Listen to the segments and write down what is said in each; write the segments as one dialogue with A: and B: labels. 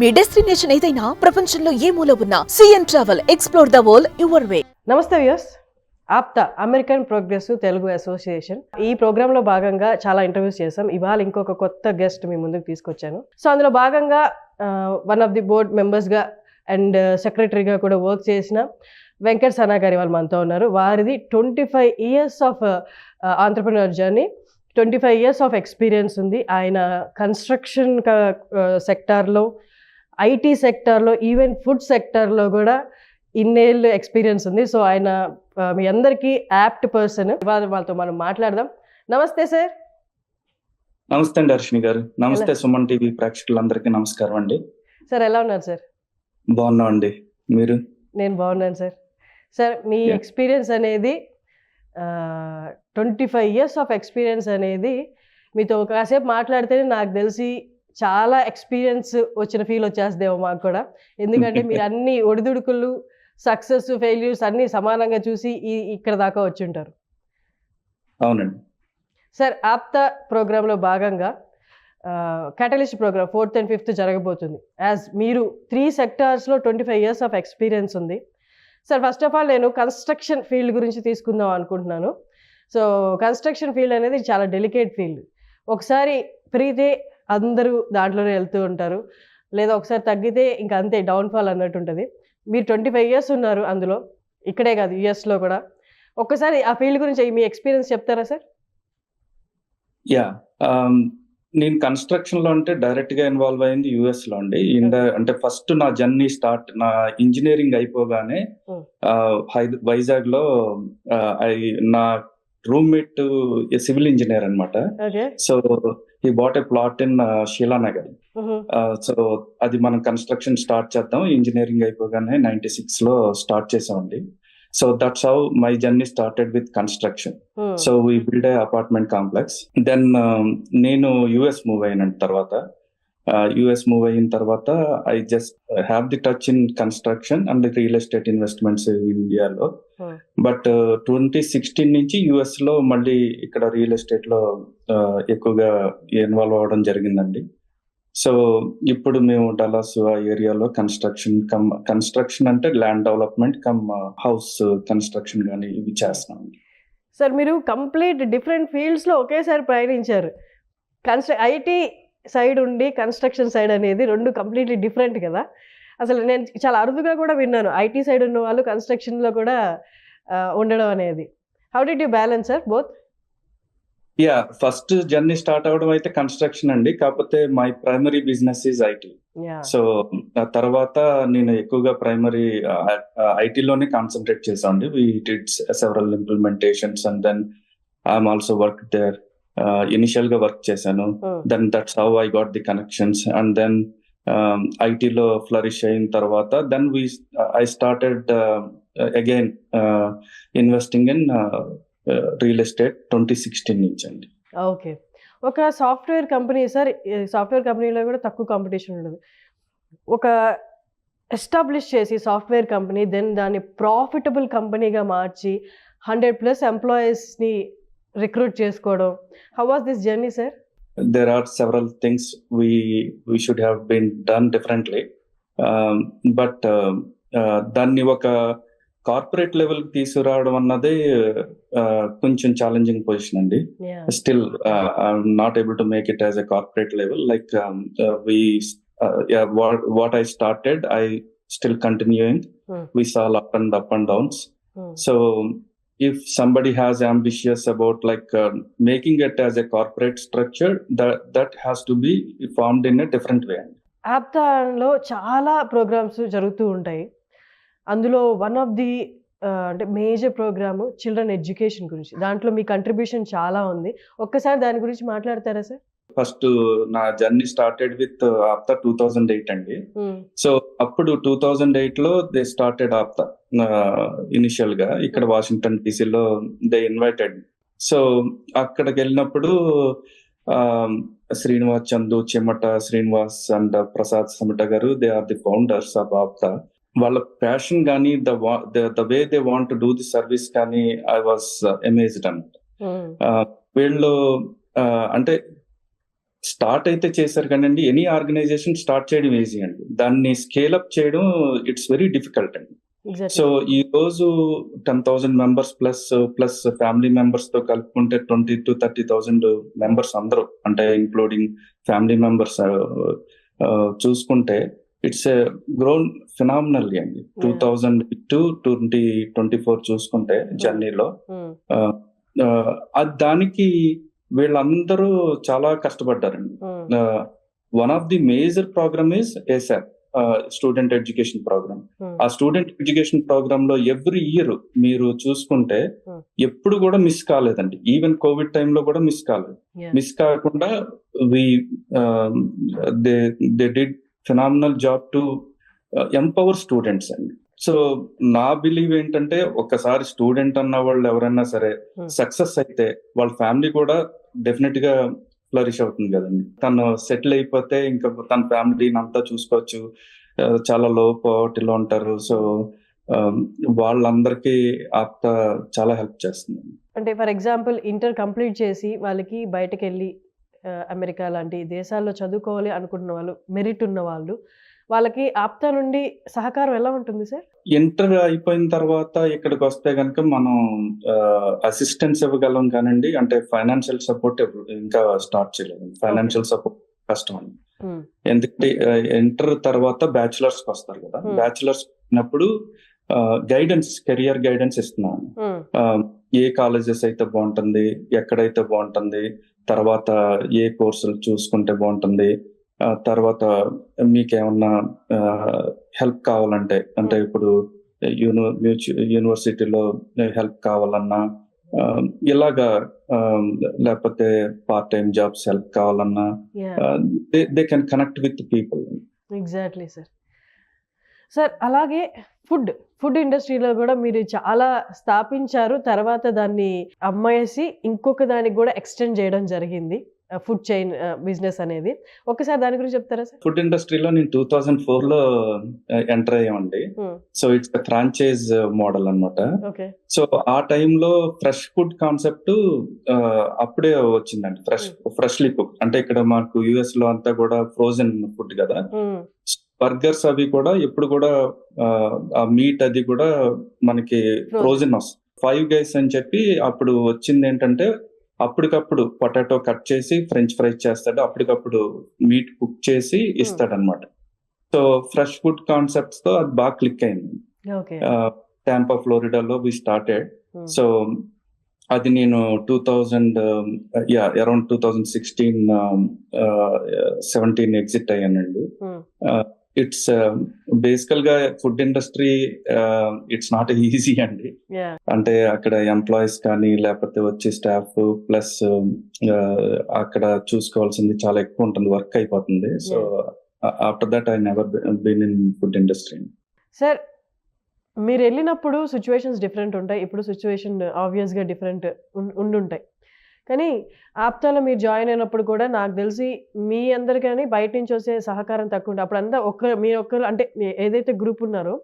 A: మీ destination ఏదైనా ప్రపంచంలో ఏ మూల ఉన్నా CN travel explore the world your way.
B: నమస్తే viewers, APTA American Progressive Telugu association ఈ ప్రోగ్రాంలో భాగంగా చాలా ఇంటర్వ్యూస్ చేసాం. ఇవాళ ఇంకొక కొత్త గెస్ట్ మీ ముందుకు తీసుకొచ్చాను. సో అందులో భాగంగా వన్ ఆఫ్ ది బోర్డ్ మెంబర్స్గా అండ్ సెక్రటరీగా కూడా వర్క్ చేసిన వెంకట్ సనా గారి వాళ్ళు మనతో ఉన్నారు. వారిది 25 years of entrepreneur journey, 25 years of experience ఉంది. ఆయన కన్స్ట్రక్షన్ సెక్టార్లో, ఐటీ సెక్టార్లో, ఈవెన్ ఫుడ్ సెక్టార్లో కూడా ఇన్నేళ్ళు ఎక్స్పీరియన్స్ ఉంది. సో ఆయన మీ అందరికీ యాప్ట్ పర్సన్. ఇవాళ వాళ్ళతో మనం మాట్లాడదాం. నమస్తే సార్.
C: నమస్తే అండి హర్షిని గారు. నమస్తే సుమన్ టీవీ ప్రేక్షకులందరికీ నమస్కారం అండి.
B: సార్ ఎలా ఉన్నారు సార్?
C: బాగున్నామండి, మీరు?
B: నేను బాగున్నాను సార్. సార్ మీ ఎక్స్పీరియన్స్ అనేది 25 years ఆఫ్ ఎక్స్పీరియన్స్ అనేది మీతో కాసేపు మాట్లాడితేనే నాకు తెలిసి చాలా ఎక్స్పీరియన్స్ వచ్చిన ఫీల్ వచ్చేస్తుందేమో మాకు కూడా. ఎందుకంటే మీరు అన్ని ఒడిదుడుకులు, సక్సెస్, ఫెయిల్యూర్స్ అన్నీ సమానంగా చూసి ఇక్కడ దాకా వచ్చి ఉంటారు.
C: అవునండి
B: సార్, ఆప్తా ప్రోగ్రాంలో భాగంగా catalyst programme 4th and 5th జరగబోతుంది. యాజ్ మీరు 3 sectors లో 25 years ఆఫ్ ఎక్స్పీరియన్స్ ఉంది. సార్, ఫస్ట్ ఆఫ్ ఆల్ నేను కన్స్ట్రక్షన్ ఫీల్డ్ గురించి తీసుకుందాం అనుకుంటున్నాను. సో కన్స్ట్రక్షన్ ఫీల్డ్ అనేది చాలా డెలికేట్ ఫీల్డ్. ఒకసారి పెరిగితే అందరూ దాంట్లోనే వెళ్తూ ఉంటారు, లేదా ఒకసారి తగ్గితే ఇంకా అంతే డౌన్ఫాల్ అన్నట్టు ఉంటుంది. మీరు 25 years ఉన్నారు అందులో, ఇక్కడే కాదు యుఎస్లో కూడా. ఒక్కసారి ఆ ఫీల్డ్ గురించి మీ ఎక్స్పీరియన్స్ చెప్తారా సార్?
C: యా, నేను కన్స్ట్రక్షన్ లో అంటే డైరెక్ట్ గా ఇన్వాల్వ్ అయింది యుఎస్ లో అండి. అంటే ఫస్ట్ నా జర్నీ స్టార్ట్, నా ఇంజనీరింగ్ అయిపోగానే వైజాగ్ లో నా రూమ్మేట్ సివిల్ ఇంజనీర్ అనమాట. సో ఈ bought a plot in Sheela Nagar. So అది మనం కన్స్ట్రక్షన్ స్టార్ట్ చేద్దాం, ఇంజనీరింగ్ అయిపోగానే 96 లో స్టార్ట్ చేసామండి. So that's how my journey started with construction. So we built a apartment complex. Then నేను US మూవ్ అయిన తర్వాత I just have the touch in construction and real estate investments in ఇండియాలో. But 2016 నుంచి US లో మళ్ళీ ఇక్కడ real estate లో ఎక్కువగా ఇన్వాల్వ్ అవ్వడం జరిగిందండి. సో ఇప్పుడు మేము డలాస్ ఆ ఏరియాలో కన్స్ట్రక్షన్ అంటే ల్యాండ్ డెవలప్మెంట్ హౌస్ కన్స్ట్రక్షన్ కానీ ఇవి చేస్తున్నాం.
B: సార్, మీరు కంప్లీట్ డిఫరెంట్ ఫీల్డ్స్లో ఒకేసారి ప్రయాణించారు. ఐటీ సైడ్ ఉండి కన్స్ట్రక్షన్ సైడ్ అనేది రెండు కంప్లీట్లీ డిఫరెంట్ కదా. అసలు నేను చాలా అరుదుగా కూడా విన్నాను ఐటీ సైడ్ ఉన్న వాళ్ళు కన్స్ట్రక్షన్లో కూడా ఉండడం అనేది. How did you balance sir both?
C: Yeah, first journey start అవడం అయితే కన్స్ట్రక్షన్ అండి, కాకపోతే my primary business is IT. So తర్వాత నేను ఎక్కువగా ప్రైమరీ ఐటీలోనే కాన్సన్ట్రేట్ చేసామండి. We did several implementations and then I'm also work there. Initial గా వర్క్ చేశాను, then that's how I got the connections. And then ఐటీలో ఫ్లరిష్ అయిన తర్వాత then I started again investing in real estate 2016 నుంచి అండి.
B: Okay, ఒక software company sir, software కంపెనీలో కూడా తక్కువ కాంపిటీషన్ ఉండదు. ఒక ఎస్టాబ్లిష్ చేసి సాఫ్ట్వేర్ కంపెనీ, దెన్ దాన్ని ప్రాఫిటబుల్ కంపెనీగా మార్చి 100+ ఎంప్లాయీస్ని రిక్రూట్ చేసుకోవడం, how was this journey sir?
C: There are several things we should have been done differently, but దాన్ని ఒక కార్పొరేట్ లెవెల్ కి తీసుకురావడం అన్నది కొంచెం ఛాలెంజింగ్ పొజిషన్ అండి. Still I'm not able to make it as a corporate level. Like what I started, I still continuing. We saw up and downs. So if somebody has ambitious about making it as a corporate structure, that has to be formed in a different way.
B: ఆప్తాలో చాలా programmes జరుగుతూ ఉంటాయి. అందులో one of the అంటే major programme children education గురించి. దాంట్లో మీ contribution చాలా ఉంది. ఒక్కసారి దాని గురించి మాట్లాడతారా సార్?
C: ఫస్ట్ నా జర్నీ స్టార్టెడ్ విత్ ఆప్తా 2008 అండి. సో అప్పుడు 2008 లో దే స్టార్టెడ్ ఆప్తా. ఇనిషియల్ గా ఇక్కడ వాషింగ్టన్ డీసీలో దే ఇన్వైటెడ్. సో అక్కడికి వెళ్ళినప్పుడు శ్రీనివాస్ చందు చెమట, శ్రీనివాస్ అండ్ ప్రసాద్ చెమట గారు, they are the founders of APTA. వాళ్ళ ప్యాషన్ కానీ the way they want to do the service కానీ ఐ వాస్ అమేజ్డ్ అన్నమాట. వీళ్ళు అంటే స్టార్ట్ అయితే చేశారు కానండి, ఎనీ ఆర్గనైజేషన్ స్టార్ట్ చేయడం ఈజీ అండి, దాన్ని స్కేల్ అప్ చేయడం ఇట్స్ వెరీ డిఫికల్ట్ అండి. సో ఈ రోజు 10,000 మెంబర్స్ ప్లస్ ఫ్యామిలీ మెంబర్స్ తో కలుపుకుంటే 20 to 30,000 మెంబర్స్ అందరూ, అంటే ఇంక్లూడింగ్ ఫ్యామిలీ మెంబర్స్ చూసుకుంటే ఇట్స్ గ్రోన్ ఫినామినల్లీ అండి. 2000 to 2024 చూసుకుంటే జర్నీలో దానికి వీళ్ళందరూ చాలా కష్టపడ్డారండి. One of the major program is ASAP, student education program. ఆ స్టూడెంట్ ఎడ్యుకేషన్ ప్రోగ్రామ్ లో ఎవ్రీ ఇయర్ మీరు చూసుకుంటే ఎప్పుడు కూడా మిస్ కాలేదండి. ఈవెన్ కోవిడ్ టైంలో కూడా మిస్ కాలేదు. మిస్ కాకుండా they did phenomenal job to empower students అండి. సో నా బిలీవ్ ఏంటంటే, ఒక్కసారి స్టూడెంట్ అన్న వాళ్ళు ఎవరైనా సరే సక్సెస్ అయితే వాళ్ళ ఫ్యామిలీ కూడా డెఫినెట్ గా ఫ్లరిష్ అవుతుంది కదండి. తను సెటిల్ అయిపోతే ఇంకా తన ఫ్యామిలీని అంతా చూసుకోవచ్చు. చాలా లో పవర్టీలో ఉంటారు. సో వాళ్ళందరికీ ఆప్త చాలా హెల్ప్ చేస్తుంది.
B: అంటే ఫర్ ఎగ్జాంపుల్ ఇంటర్ కంప్లీట్ చేసి వాళ్ళకి బయటకు వెళ్ళి అమెరికా లాంటి దేశాల్లో చదువుకోవాలి అనుకుంటున్న వాళ్ళు, మెరిట్ ఉన్న వాళ్ళు, వాళ్ళకి ఆప్తా నుండి సహకారం ఎలా ఉంటుంది సార్?
C: ఇంటర్ అయిపోయిన తర్వాత ఇక్కడికి వస్తే కనుక మనం అసిస్టెన్స్ ఇవ్వగలం కానండి, అంటే ఫైనాన్షియల్ సపోర్ట్ ఇంకా స్టార్ట్ చేయలేదు. ఫైనాన్షియల్ సపోర్ట్ కష్టం అండి. ఎందుకంటే ఇంటర్ తర్వాత బ్యాచులర్స్ కి వస్తారు కదా, బ్యాచులర్స్ ఉన్నప్పుడు గైడెన్స్, కెరియర్ గైడెన్స్ ఇస్తున్నాం. ఏ కాలేజెస్ అయితే బాగుంటుంది, ఎక్కడైతే బాగుంటుంది, తర్వాత ఏ కోర్సులు చూసుకుంటే బాగుంటుంది, తర్వాత మీకేమన్నా హెల్ప్ కావాలంటే, అంటే ఇప్పుడు యూనివర్సిటీలో హెల్ప్ కావాలన్నా, ఇలాగా లేకపోతే పార్ట్ టైం జాబ్స్ హెల్ప్ కావాలన్నా, they can connect with people.
B: Exactly sir. Sir అలాగే ఫుడ్ ఇండస్ట్రీలో కూడా మీరు చాలా స్థాపించారు, తర్వాత దాన్ని అమ్మేసి ఇంకొక దానికి కూడా ఎక్స్టెండ్ చేయడం జరిగింది, ఫుడ్ చైన్ బిజినెస్ అనేది. ఒకసారి దాని గురించి చెప్తారా సార్?
C: ఫుడ్ ఇండస్ట్రీలో నేను 2004 లో ఎంటర్ అయ్యామండి. సో ఇట్స్ ఫ్రాంచైజ్ మోడల్ అన్నమాట. సో ఆ టైంలో ఫ్రెష్ ఫుడ్ కాన్సెప్ట్ అప్పుడే వచ్చిందండి. ఫ్రెష్లీ కుక్ అంటే ఇక్కడ మాకు యుఎస్ లో అంతా కూడా ఫ్రోజన్ ఫుడ్ కదా, బర్గర్స్ అవి కూడా ఎప్పుడు కూడా ఆ మీట్ అది కూడా మనకి ఫ్రోజన్ వస్తుంది. 5 Guys అని చెప్పి అప్పుడు వచ్చింది ఏంటంటే, అప్పటికప్పుడు పొటాటో కట్ చేసి ఫ్రెంచ్ ఫ్రైస్ చేస్తాడు, అప్పటికప్పుడు మీట్ కుక్ చేసి ఇస్తాడు అనమాట. సో ఫ్రెష్ ఫుడ్ కాన్సెప్ట్స్ తో అది బాగా క్లిక్ అయింది. టాంపా ఫ్లోరిడాలో వి స్టార్టెడ్. సో అది నేను అరౌండ్ 2016-17 ఎగ్జిట్ అయ్యానండి. ఇట్స్ బేసికల్ గా food industry it's not easy అండి. అంటే అక్కడ ఎంప్లాయీస్ కానీ లేకపోతే వచ్చే స్టాఫ్ ప్లస్ అక్కడ చూసుకోవాల్సింది చాలా ఎక్కువ ఉంటుంది, వర్క్ అయిపోతుంది. So after that I never been in food industry.
B: Sir మీరు వెళ్ళినప్పుడు సిచ్యువేషన్స్ డిఫరెంట్ ఉంటాయి, ఇప్పుడు సిచ్యువేషన్ ఆబ్వియస్ గా డిఫరెంట్ ఉండుంటాయి. కానీ ఆప్తాలో మీరు జాయిన్ అయినప్పుడు కూడా నాకు తెలిసి మీ అందరికీ బయట నుంచి వచ్చే సహకారం తక్కువ ఉంటుంది. అప్పుడు అంతా మీరు ఒక్కరు అంటే ఏదైతే గ్రూప్ ఉన్నారో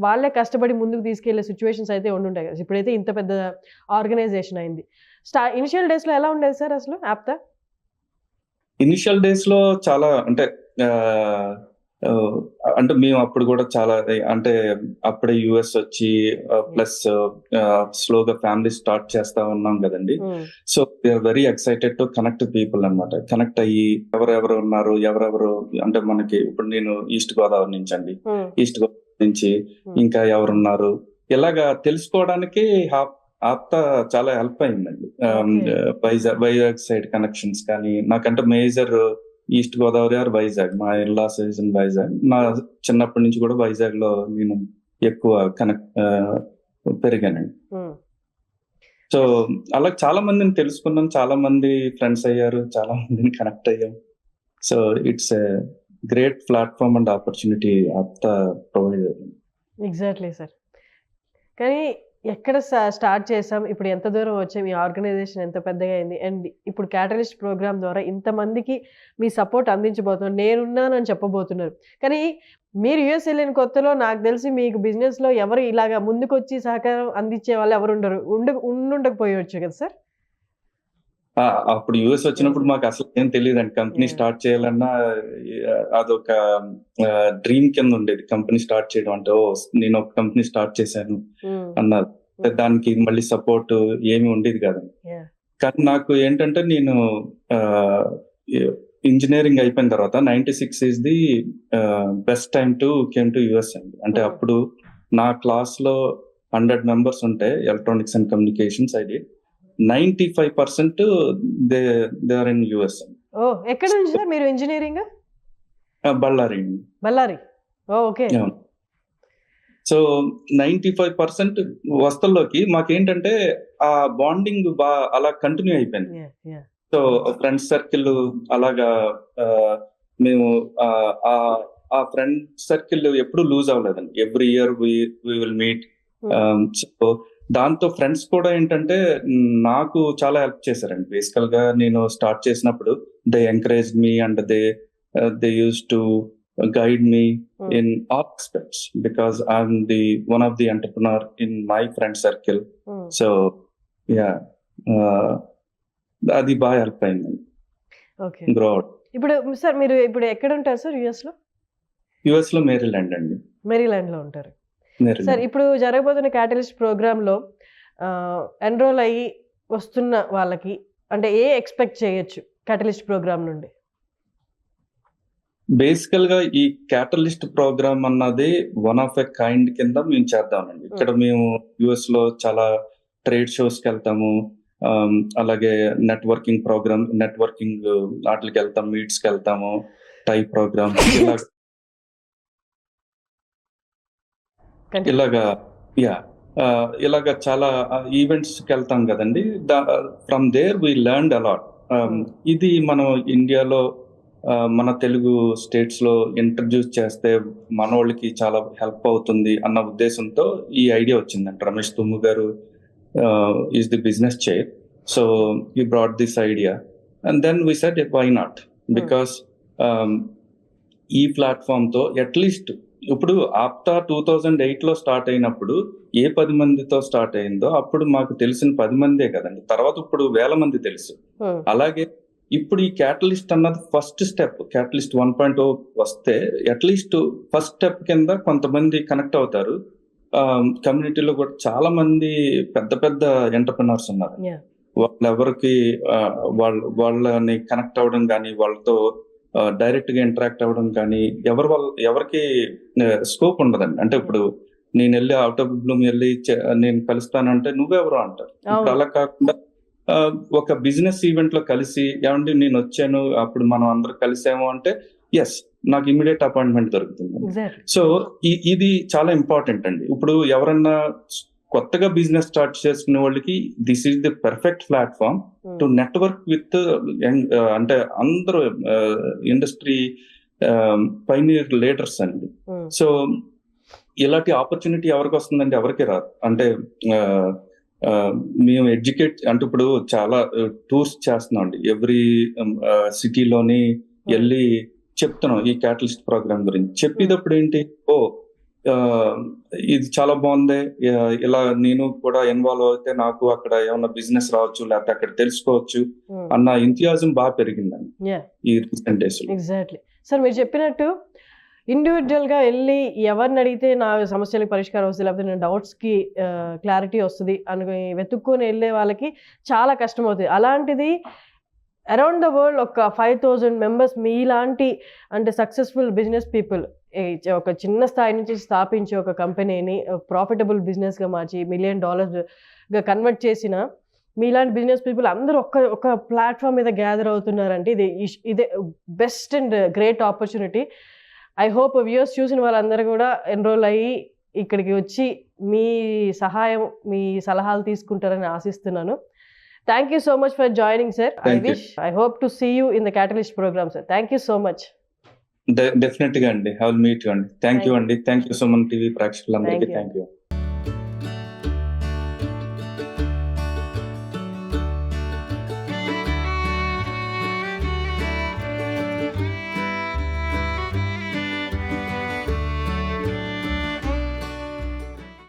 B: వాళ్ళే కష్టపడి ముందుకు తీసుకెళ్లే సిచ్యువేషన్స్ అయితే ఉండుంటాయి కదా. ఇప్పుడైతే ఇంత పెద్ద ఆర్గనైజేషన్ అయింది. ఇనిషియల్ డేస్ లో ఎలా ఉండేది సార్ అసలు ఆప్తా?
C: ఇనిషియల్ డేస్ లో చాలా అంటే మేము అప్పుడు కూడా చాలా, అంటే అప్పుడే యుఎస్ వచ్చి ప్లస్ స్లోగా ఫ్యామిలీ స్టార్ట్ చేస్తా ఉన్నాం కదండి. So we're very excited to connect people అన్నమాట. కనెక్ట్ అయ్యి ఎవరెవరు ఉన్నారు, ఎవరెవరు అంటే మనకి ఇప్పుడు నేను ఈస్ట్ గోదావరి నుంచి అండి, ఈస్ట్ గోదావరి నుంచి ఇంకా ఎవరున్నారు ఇలాగా తెలుసుకోవడానికి ఆప్తా చాలా హెల్ప్ అయిందండి. వైజాగ్ సైడ్ కనెక్షన్స్ కానీ, నాకంటే major east Godavari or Vizag, మా ఇన్లాస్ ఇన్ వైజాగ్. నా చిన్నప్పటి నుంచి కూడా వైజాగ్ లో నేను ఎక్కువ పెరిగానండి. సో అలా చాలా మందిని తెలుసుకున్నాం, చాలా మంది ఫ్రెండ్స్ అయ్యారు, చాలా మందిని కనెక్ట్ అయ్యాం. So it's a great platform and opportunity APTA provide.
B: Exactly sir. కానీ ఎక్కడ స్టార్ట్ చేసాం, ఇప్పుడు ఎంత దూరం వచ్చాం, ఈ ఆర్గనైజేషన్ ఎంత పెద్దగా అయింది, అండ్ ఇప్పుడు క్యాటలిస్ట్ ప్రోగ్రామ్ ద్వారా ఇంతమందికి మీ సపోర్ట్ అందించబోతున్నారు, నేనున్నానని చెప్పబోతున్నారు. కానీ మీరు యుఎస్ వెళ్ళిన కొత్తలో నాకు తెలిసి మీకు బిజినెస్లో ఎవరు ఇలాగా ముందుకు వచ్చి సహకారం అందించే వాళ్ళు ఎవరు ఉండకపోయవచ్చు కదా సార్?
C: అప్పుడు యుఎస్ వచ్చినప్పుడు మాకు అసలు ఏం తెలియదండి. Company
B: Yeah.
C: స్టార్ట్ చేయాలన్నా అదొక డ్రీమ్ కింద ఉండేది. కంపెనీ స్టార్ట్ చేయడం అంటే, ఓ నేను ఒక కంపెనీ స్టార్ట్ చేశాను అన్నారు. దానికి మళ్ళీ సపోర్ట్ ఏమి ఉండేది కాదండి.
B: Yeah.
C: కానీ నాకు ఏంటంటే నేను ఇంజనీరింగ్ అయిపోయిన తర్వాత 96 is the best time to came to US అండి. అంటే అప్పుడు నా క్లాస్ లో 100 మెంబర్స్ ఉంటే ఎలక్ట్రానిక్స్ అండ్ కమ్యూనికేషన్స్ ఐడి 95% దే ఆర్ ఇన్ యుఎస్.
B: ఓ ఎక్కడ నుంచి సార్ మీరు engineering?
C: Ballari.
B: Ballari. Okay.
C: So 95% వస్తల్లోకి మాకేంటంటే ఆ బాండింగ్ అలా కంటిన్యూ అయిపోయింది. సో ఫ్రెండ్ సర్కిల్ అలాగా మేము ఆ ఫ్రెండ్ సర్కిల్ ఎప్పుడు లూజ్ అవ్వలేదండి. Every year we will meet. So దాంతో ఫ్రెండ్స్ కూడా ఏంటంటే నాకు చాలా హెల్ప్ చేశారండి. బేసికల్ గా నేను స్టార్ట్ చేసినప్పుడు they encourage me and they use to guide me in all aspects because I'm the one of the entrepreneur in my friend circle. So yeah, అది బాగా హెల్ప్ అయింది.
B: ఓకే.
C: Grow out.
B: ఇప్పుడు sir మీరు ఇప్పుడు ఎక్కడ ఉంటారు sir US లో?
C: US లో మేరీల్యాండ్ అండి.
B: మేరీల్యాండ్ లో ఉంటారు సార్. ఇప్పుడు జరగబోతున్న క్యాటలిస్ట్ ప్రోగ్రామ్ లో ఎన్రోల్ అయ్యి వస్తున్న వాళ్ళకి అంటే ఏ ఎక్స్పెక్ట్ చేయొచ్చు క్యాటలిస్ట్ ప్రోగ్రామ్ నుండి?
C: బేసికల్ గా ఈ క్యాటలిస్ట్ ప్రోగ్రామ్ అన్నది వన్ ఆఫ్ ఎ కైండ్ కింద మేము చేద్దామండి. ఇక్కడ మేము యుఎస్ లో చాలా ట్రేడ్ షోస్ కి వెళ్తాము, అలాగే నెట్వర్కింగ్ వాటికి వెళ్తాం, మీట్స్ కి వెళ్తాము, టై ప్రోగ్రామ్ ఇలాగా చాలా ఈవెంట్స్ కి వెళ్తాం కదండి. From there we learned a lot. ఇది మనం ఇండియాలో మన తెలుగు స్టేట్స్ లో ఇంట్రడ్యూస్ చేస్తే మన వాళ్ళకి చాలా హెల్ప్ అవుతుంది అన్న ఉద్దేశంతో ఈ ఐడియా వచ్చిందండి. Ramesh Tummu garu is the business chair. So he brought this idea and then we said why not, because ఈ ప్లాట్ఫామ్ తో అట్లీస్ట్ ఇప్పుడు ఆప్తా 2008 లో స్టార్ట్ అయినప్పుడు ఏ 10 మందితో స్టార్ట్ అయిందో అప్పుడు మాకు తెలిసిన 10 మందే కదండి. తర్వాత ఇప్పుడు 1000 మంది తెలుసు. అలాగే ఇప్పుడు ఈ క్యాటలిస్ట్ అన్నది ఫస్ట్ స్టెప్. క్యాటలిస్ట్ 1.0 వస్తే అట్లీస్ట్ ఫస్ట్ స్టెప్ కింద కొంతమంది కనెక్ట్ అవుతారు. కమ్యూనిటీలో కూడా చాలా మంది పెద్ద పెద్ద ఎంటర్ప్రెనర్స్ ఉన్నారు. వాళ్ళెవరికి వాళ్ళని కనెక్ట్ అవ్వడం కానీ, వాళ్ళతో డైరెక్ట్ గా ఇంటరాక్ట్ అవ్వడం కానీ ఎవరికి స్కోప్ ఉండదండి. అంటే ఇప్పుడు నేను వెళ్ళి అవుట్ ఆఫ్ బ్లూమ్ వెళ్ళి నేను కలుస్తానంటే నువ్వెవరో అంటారు. ఇప్పుడు అలా కాకుండా ఒక బిజినెస్ ఈవెంట్ లో కలిసి ఏమండి నేను వచ్చాను, అప్పుడు మనం అందరూ కలిసాము అంటే ఎస్ నాకు ఇమీడియట్ అపాయింట్మెంట్ దొరుకుతుంది. సో ఇది చాలా ఇంపార్టెంట్ అండి. ఇప్పుడు ఎవరన్నా కొత్తగా బిజినెస్ స్టార్ట్ చేసుకునే వాళ్ళకి this is the perfect platform to network with అంటే అందరూ ఇండస్ట్రీ పైనీర్ లీడర్స్ అండి. సో ఇలాంటి ఆపర్చునిటీ ఎవరికి వస్తుందంటే ఎవరికి రాదు. అంటే మేము ఎడ్యుకేట్ అంటే ఇప్పుడు చాలా టూర్స్ చేస్తున్నాం అండి. ఎవ్రీ సిటీలోని వెళ్ళి చెప్తున్నాం ఈ క్యాటలిస్ట్ ప్రోగ్రామ్ గురించి. చెప్పేటప్పుడు ఏంటి, ఇది చాలా బాగుంది, ఇలా నేను కూడా ఇన్వాల్వ్ అయితే నాకు అక్కడ ఏమన్నా బిజినెస్ రావచ్చు, లేకపోతే అక్కడ తెలుసుకోవచ్చు అన్న ఇంతియాజం బాగా పెరిగిందండి ఈ రీసెంట్ డేస్ లో.
B: ఎగ్జాక్ట్లీ సార్, మీరు చెప్పినట్టు ఇండివిజువల్ గా వెళ్ళి ఎవరిని అడిగితే నా సమస్యలకు పరిష్కారం వస్తుంది, లేకపోతే నా డౌట్స్ కి క్లారిటీ వస్తుంది అని వెతుక్కొని వెళ్ళే వాళ్ళకి చాలా కష్టం అవుతుంది. అలాంటిది అరౌండ్ ద వరల్డ్ ఒక 5000 మెంబర్స్ మీలాంటి అంటే సక్సెస్ఫుల్ బిజినెస్ పీపుల్ ఒక చిన్న స్థాయి నుంచి స్థాపించి ఒక కంపెనీని ప్రాఫిటబుల్ బిజినెస్ గా మార్చి $1 million గా కన్వర్ట్ చేసిన మీలాంటి బిజినెస్ పీపుల్ అందరూ ఒక ప్లాట్ఫామ్ మీద గ్యాదర్ అవుతున్నారంటే ఇదే best and great opportunity. I hope viewers చూసిన వాళ్ళందరూ కూడా ఎన్రోల్ అయ్యి ఇక్కడికి వచ్చి మీ సహాయం మీ సలహాలు తీసుకుంటారని ఆశిస్తున్నాను. Thank you so much for joining, sir. I hope to see you in the Catalyst program, sir. Thank you so much.
C: Definitely, Andy. I will meet you, Andy. Thank you, Andy. Thank you so much, TV ప్రేక్షకులందరికీ. Thank you.